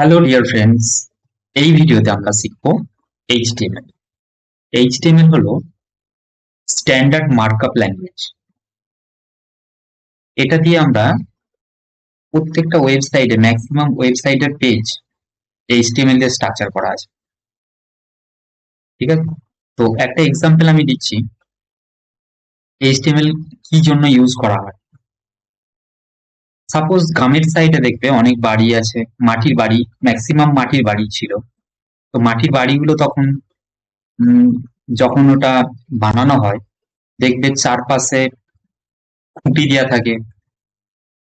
Hello dear friends, এই ভিডিওতে আমরা শিখব এইচটিএমএল। এইচটিএমএল হলো স্ট্যান্ডার্ড মার্কআপ ল্যাঙ্গুয়েজ। এটা দিয়ে আমরা প্রত্যেকটা ওয়েবসাইটে ম্যাক্সিমাম ওয়েবসাইটের পেজ এইচটিএমএল দিয়ে স্ট্রাকচার করা আছে। ঠিক আছে, তো একটা এক্সাম্পল আমি দিচ্ছি এইচটিএমএল কি জন্য ইউজ করা হয়। সাপোজ গ্রামের সাইডে দেখবে অনেক বাড়ি আছে, মাটির বাড়ি, ম্যাক্সিমাম মাটির বাড়ি ছিল। তো মাটির বাড়িগুলো তখন উম, যখন ওটা বানানো হয় দেখবে চারপাশে খুঁটি দেওয়া থাকে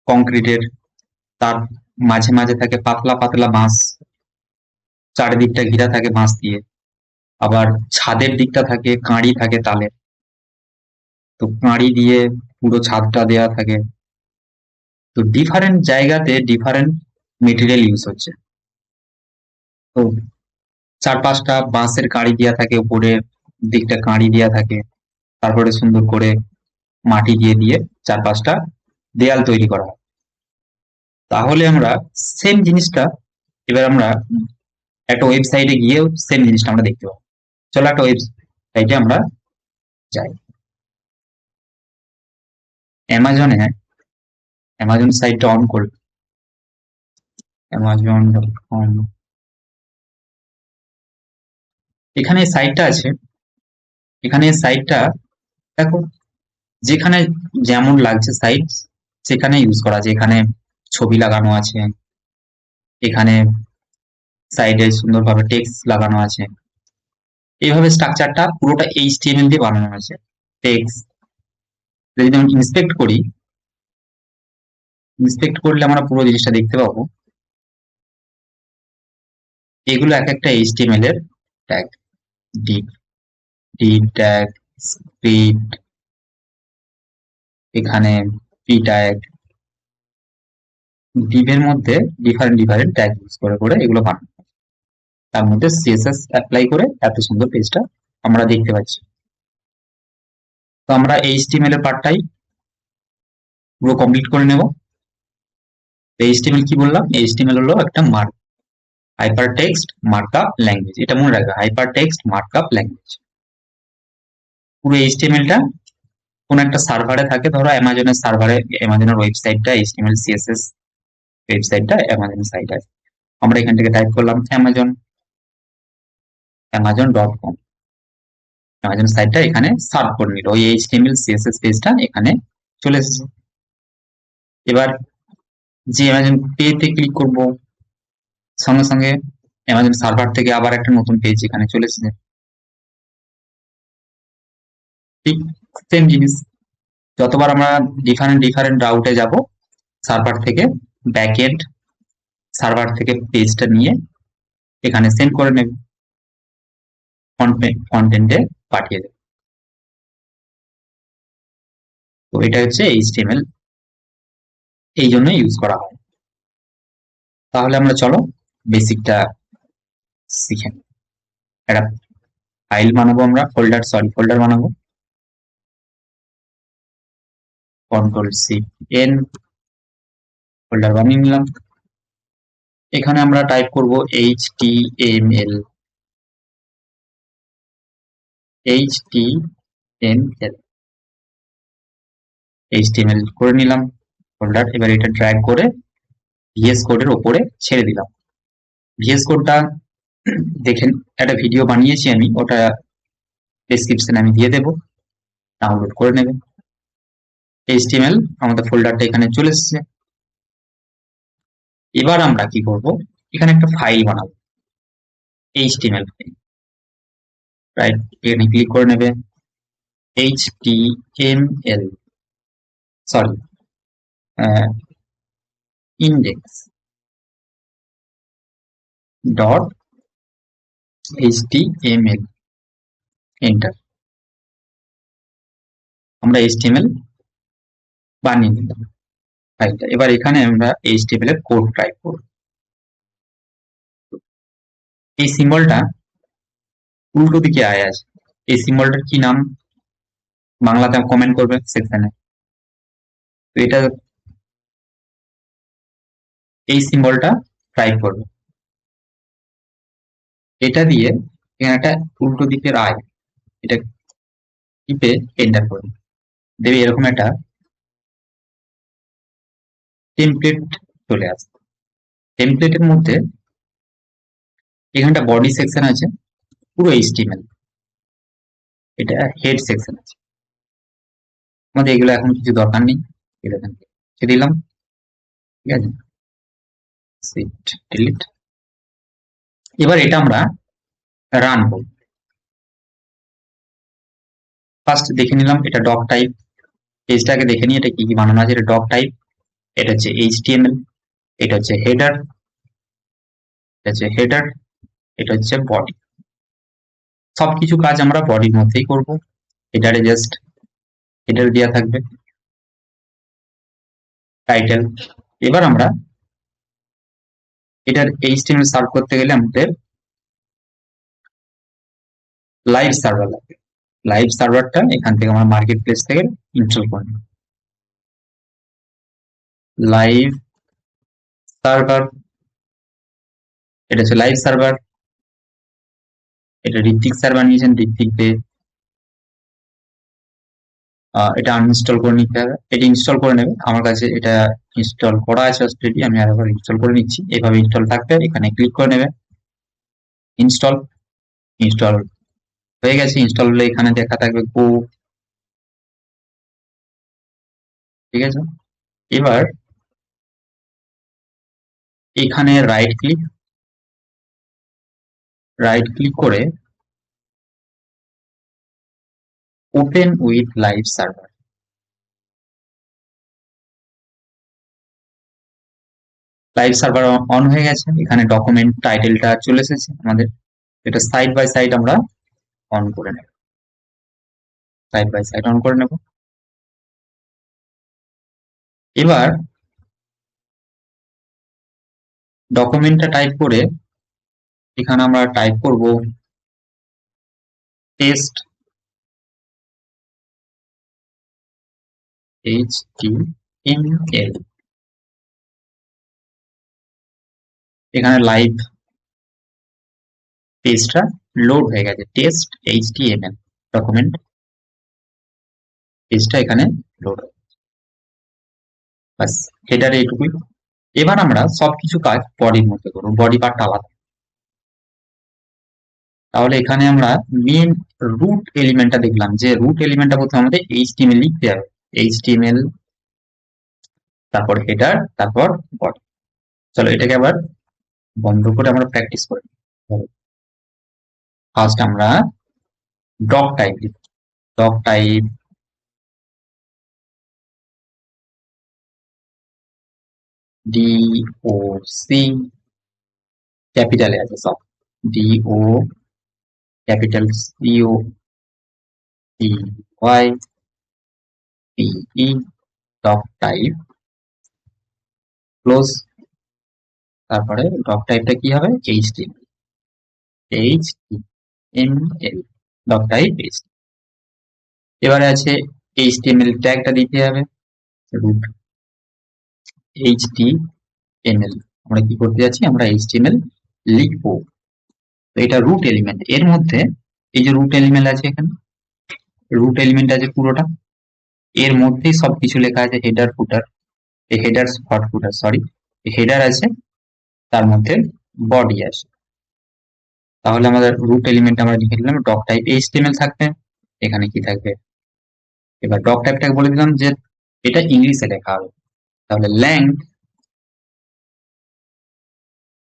কংক্রিটের, তার মাঝে মাঝে থাকে পাতলা পাতলা বাঁশ, চারিদিকটা ঘিরা থাকে বাঁশ দিয়ে। আবার ছাদের দিকটা থাকে কাঁড়ি থাকে তালের, তো কাঁড়ি দিয়ে পুরো ছাদটা দেয়া থাকে। তো ডিফারেন্ট জায়গাতে ডিফারেন্ট মেটেরিয়াল ইউজ হচ্ছে। তো চার পাঁচটা বাঁশের কাঁড়ি দেওয়া থাকে, উপরের দিকটা কাঁড়ি দেওয়া থাকে, তারপরে সুন্দর করে মাটি দিয়ে দিয়ে চার পাঁচটা দেয়াল তৈরি করা হয়। তাহলে আমরা সেম জিনিসটা এবার আমরা একটা ওয়েবসাইটে গিয়েও সেম জিনিসটা আমরা দেখতে পাবো। চলো একটা ওয়েবসাইটে আমরা যাই। অ্যামাজনে অ্যামাজন সাইটটা অন করবে, amazon.com। এখানে সাইটটা আছে, এখানে সাইটটা দেখো, যেখানে যেমন লাগছে সাইট সেখানে ইউজ করা আছে। এখানে ছবি লাগানো আছে, এখানে সাইডে সুন্দরভাবে টেক্সট লাগানো আছে। এইভাবে স্ট্রাকচারটা পুরোটা এইচটিএমএল দিয়ে বানানো হয়েছে। টেক্সট যদি আমি ইন্সপেক্ট করলে আমরা পুরো জিনিসটা দেখতে পাবো। এগুলো এক একটা এইচটিএমএল এর tag. Deep deep tag, script, এখানে পি ট্যাগ, ডিভের মধ্যে ডিফারেন্ট ডিফারেন্ট ট্যাগ ইউজ করে করে এগুলো বানানো। তার মধ্যে সিএসএস অ্যাপ্লাই করে এত সুন্দর পেজটা আমরা দেখতে পাচ্ছি। তো আমরা এইচটিএমএল এর পার্টটাই পুরো কমপ্লিট করে নেব। এইচটিএমএল কি বললাম? এইচটিএমএল হলো একটা হাইপার টেক্সট মার্কআপ ল্যাঙ্গুয়েজ। এটা মনে রাখবে, হাইপার টেক্সট মার্কআপ ল্যাঙ্গুয়েজ। পুরো এইচটিএমএলটা কোন একটা সার্ভারে থাকে, ধরো অ্যামাজনের সার্ভারে, অ্যামাজনের ওয়েবসাইটটা এইচটিএমএল সিএসএস ওয়েবসাইটটা অ্যামাজন সাইট আছে। আমরা এখান থেকে টাইপ করলাম amazon.com। অ্যামাজন সাইটটা এখানে সার্ভ করে নিল, ওই এইচটিএমএল সিএসএস পেজটা এখানে চলে এসেছে। এবার যে অ্যামাজন পেতে ক্লিক করব, সঙ্গে সঙ্গে অ্যামাজন সার্ভার থেকে আবার একটা নতুন পেজ এখানে চলে এসেছে। ঠিক সেম জিনিস, যতবার আমরা ডিফারেন্ট ডিফারেন্ট রাউটে যাব, সার্ভার থেকে ব্যাকএন্ড সার্ভার থেকে পেজটা নিয়ে এখানে সেন্ড করে নেবে, কন্টেন্টে পাঠিয়ে দেবে। তো এটা হচ্ছে এইচটিএমএল, এই জন্য ইউজ করা হয়। তাহলে আমরা চলো বেসিকটা শিখে নিই। একটা ফাইল বানাবো, আমরা ফোল্ডার বানাবো। Ctrl+C+N, ফোল্ডার বানিয়ে নিলাম। এখানে আমরা টাইপ করব HTML। HTML করে নিলাম ফোল্ডার। এবার এটা ড্র্যাগ করে ভিএস কোডের ওপরে ছেড়ে দিলাম। ভিএস কোডটা দেখেন, একটা ভিডিও বানিয়েছি আমি, ওটা ডেসক্রিপশনে আমি দিয়ে দেবো, ডাউনলোড করে নেবেন। HTML আমাদের ফোল্ডারটা এখানে চলে এসেছে। এবার আমরা কি করব, এখানে একটা ফাইল বানাবো, HTML ফাইল। রাইট, এখানে ক্লিক করে নেবে, HTML, sorry, index dot HTML, enter. আমরা HTML বানিয়ে নিলাম ফাইলটা। এবার এখানে আমরা HTML এর কোড টাইপ করব। এই সিম্বলটা উল্টো দিকে আয় আছে, এই সিম্বলটার কি নাম বাংলাতে কমেন্ট করবে সেকশনে। তো এটা, এই সিম্বলটা টাইপ করবে এটা দিয়ে এখানে একটা উল্টো দিকের আয়, এটা টিপে এন্টার করবে, দেবে এরকম একটা টেমপ্লেট চলে আসবে। টেমপ্লেটের মধ্যে এখানটা বডি সেকশন আছে, পুরো এইচটিএমএল, এটা হেড সেকশন আছে। আমাদের এগুলো এখন কিছু দরকার নেই, এটা এখান থেকে ছেড়ে দিলাম। ঠিক আছে, শিফট ডিলিট। এবার এটা আমরা রান করব। ফার্স্ট দেখে নিলাম এটা ডক টাইপ, পেজটাকে দেখে নিই এটা কি কি বানানো আছে। এটা ডক টাইপ, এটা হচ্ছে এইচটিএমএল, এটা হচ্ছে হেডার, এটা হচ্ছে হেডার, এটা হচ্ছে বডি। সবকিছু কাজ আমরা বডির মধ্যেই করব। হেডারে জাস্ট হেডার দেওয়া থাকবে, টাইটেল। এবার আমরা এটার এইচটিএমএল সার্ভ করতে গেলে আমাদের লাইভ সার্ভার লাগবে। লাইভ সার্ভারটা এখান থেকে আমরা মার্কেট প্লেস থেকে ইনস্টল করে নেব। লাইভ সার্ভার, এটা হচ্ছে লাইভ সার্ভার। এটা ঋত্বিক সার্ভার নিয়েছেন, ঋত্বিক দে। এটা আনইনস্টল করে নিতে হবে, এটা ইনস্টল করে নেবে। আমার কাছে এটা ইনস্টল করা আছে অলরেডি, আমি আরেকবার ইনস্টল করে নিচ্ছি। এভাবে ইনস্টল থাকবে, এখানে ক্লিক করে নেবে, ইনস্টল। ইনস্টল হয়ে গেছে। ইনস্টল হলে এখানে দেখা থাকবে গো। ঠিক আছে, এবার এখানে রাইট ক্লিক করে open with live server. Live server on হয়ে গেছে, এখানে ডকুমেন্ট টাইটেলটা চলে এসেছে আমাদের। এটা সাইড বাই সাইড আমরা অন করে নেব, সাইড বাই সাইড অন করে নেব। এবার ডকুমেন্টটা টাইপ করে এখানে আমরা টাইপ করব টেস্ট HTML। এখানে লাইভ পেজটা লোড হয়ে গেছে, টেস্ট HTML ডকুমেন্ট পেজটা এখানে লোড হয়ে গেছে। বাস, হেডারে এইটুকুই। এবার আমরা সবকিছু কাজ বডির মধ্যে করবো, বডি পার্ট আলাদা। তাহলে এখানে আমরা মেন রুট এলিমেন্টটা দেখলাম, যে রুট এলিমেন্টটা প্রথমে আমাদের HTML লিখতে হবে। HTML, তারপর হেডার, তারপর বডি। চলো এটাকে আবার বন্ধ করে আমরা প্র্যাকটিস করি। ফার্স্ট আমরা ডক টাইপ লিখব। ডক টাইপ DOC, ক্যাপিটালে আছে সব, DO capital COPY PE, doc type close. তারপরে ডক টাইপটা কি হবে, HTML ডক টাইপ HTML। এবারে আছে HTML ট্যাগটা দিতে হবে, রুট HTML। আমরা কি করতে যাচ্ছি, আমরা HTML লিখবো। তো এটা রুট এলিমেন্ট, এর মধ্যে এই যে রুট এলিমেন্ট আছে, এখানে রুট এলিমেন্ট আছে পুরোটা, এর মধ্যেই সবকিছু লেখা আছে, হেডার ফুটার, এই হেডার হট ফুটার সরি, হেডার আছে, তার মধ্যে বডি আছে। তাহলে আমাদের রুট এলিমেন্ট আমরা লিখে দিলাম, ডক টাইপ HTML থাকবে, এখানে কি থাকবে। এবার ডক টাইপটাকে বলে দিলাম যে এটা ইংলিশে লেখা হবে, তাহলে ল্যাংথ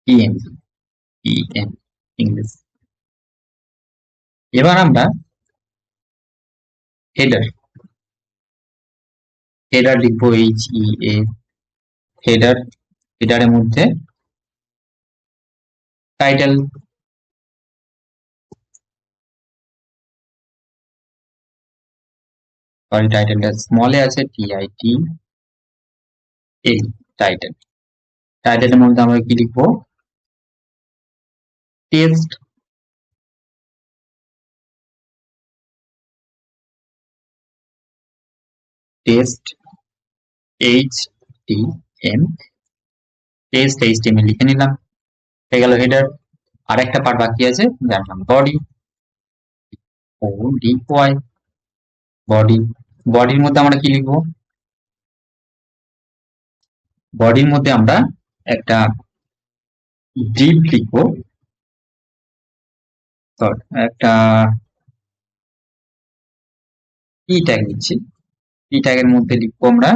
EN ইংলিশ। এবার আমরা হেডার হেডার লিখবো HEA, হেডার। হেডারের মধ্যে টাইটেল, সরি টাইটেলটা স্মলে আছে, TITL, টাইটেল। টাইটেলের মধ্যে আমরা কি লিখবো, test test HTML, test HTML লিখে নিলাম, হয়ে গেল হেডার। আর একটা পার্ট বাকি আছে, যার নাম বডি। ও ডি ওয়াই, বডি। বডির মধ্যে আমরা কি লিখবো? বডির মধ্যে আমরা একটা ডিপ লিখবো, একটা ই ট্যাগ নিচ্ছি। ই ট্যাগের মধ্যে লিখবো আমরা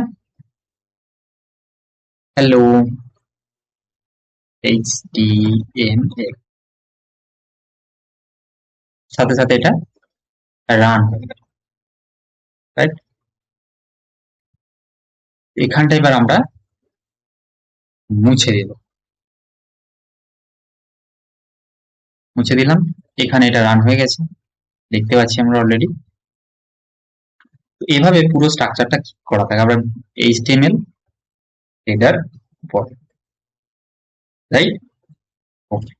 হ্যালো HTML, সাথে সাথে এটা রান হয়ে গেল, রাইট? এখানটা এবার আমরা মুছে দেব, মুছে দিলাম। এখানে এটা রান হয়ে গেছে, দেখতে পাচ্ছি আমরা অলরেডি। এইভাবে পুরো স্ট্রাকচারটা করা থাকে আমরা HTML হেডার পরে, রাইট? ওকে।